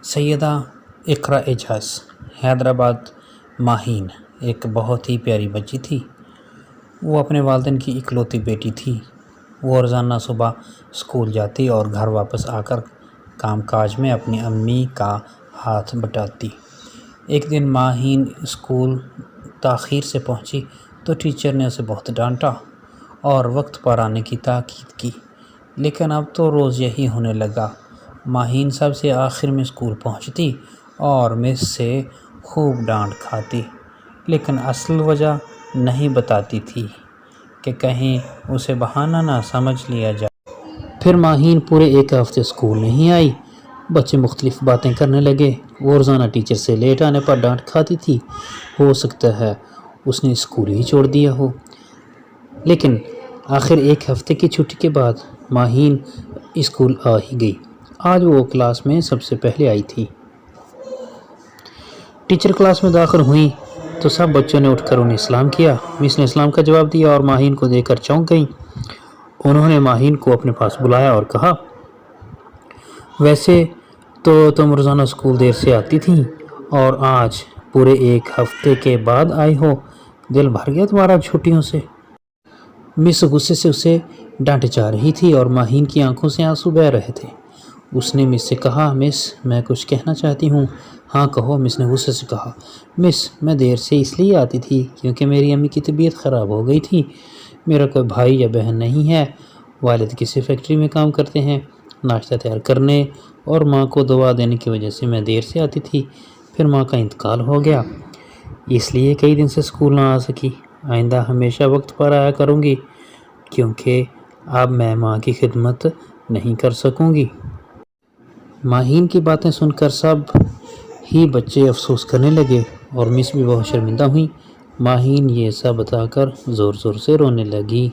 سیدہ اقرا اعجاز حیدرآباد ماہین ایک بہت ہی پیاری بچی تھی۔ وہ اپنے والدین کی اکلوتی بیٹی تھی۔ وہ روزانہ صبح اسکول جاتی اور گھر واپس آ کر کام کاج میں اپنی امی کا ہاتھ بٹاتی۔ ایک دن ماہین اسکول تاخیر سے پہنچی تو ٹیچر نے اسے بہت ڈانٹا اور وقت پر آنے کی تاکید کی، لیکن اب تو روز یہی ہونے لگا۔ ماہین سب سے آخر میں اسکول پہنچتی اور مس سے خوب ڈانٹ کھاتی، لیکن اصل وجہ نہیں بتاتی تھی کہ کہیں اسے بہانہ نہ سمجھ لیا جائے۔ پھر ماہین پورے ایک ہفتے اسکول نہیں آئی۔ بچے مختلف باتیں کرنے لگے۔ وہ روزانہ ٹیچر سے لیٹ آنے پر ڈانٹ کھاتی تھی۔ ہو سکتا ہے اس نے اسکول ہی چھوڑ دیا ہو۔ لیکن آخر ایک ہفتے کی چھٹی کے بعد ماہین اسکول آ ہی گئی۔ آج وہ کلاس میں سب سے پہلے آئی تھی۔ ٹیچر کلاس میں داخل ہوئیں تو سب بچوں نے اٹھ کر انہیں سلام کیا۔ مس نے سلام کا جواب دیا اور ماہین کو دیکھ کر چونک گئیں۔ انہوں نے ماہین کو اپنے پاس بلایا اور کہا، ویسے تو تم روزانہ اسکول دیر سے آتی تھیں اور آج پورے ایک ہفتے کے بعد آئی ہو، دل بھر گیا تمہارا چھٹیوں سے۔ مس غصے سے اسے ڈانٹے جا رہی تھی اور ماہین کی آنکھوں سے آنسو بہہ رہے تھے۔ اس نے مس سے کہا، مس میں کچھ کہنا چاہتی ہوں۔ ہاں کہو، مس نے غصے سے کہا۔ مس میں دیر سے اس لیے آتی تھی کیونکہ میری امی کی طبیعت خراب ہو گئی تھی۔ میرا کوئی بھائی یا بہن نہیں ہے۔ والد کسی فیکٹری میں کام کرتے ہیں۔ ناشتہ تیار کرنے اور ماں کو دوا دینے کی وجہ سے میں دیر سے آتی تھی۔ پھر ماں کا انتقال ہو گیا، اس لیے کئی دن سے اسکول نہ آ سکی۔ آئندہ ہمیشہ وقت پر آیا کروں گی کیونکہ اب میں ماں کی خدمت نہیں کر سکوں گی۔ ماہین کی باتیں سن کر سب ہی بچے افسوس کرنے لگے اور مس بھی بہت شرمندہ ہوئیں۔ ماہین یہ سب بتا کر زور زور سے رونے لگی۔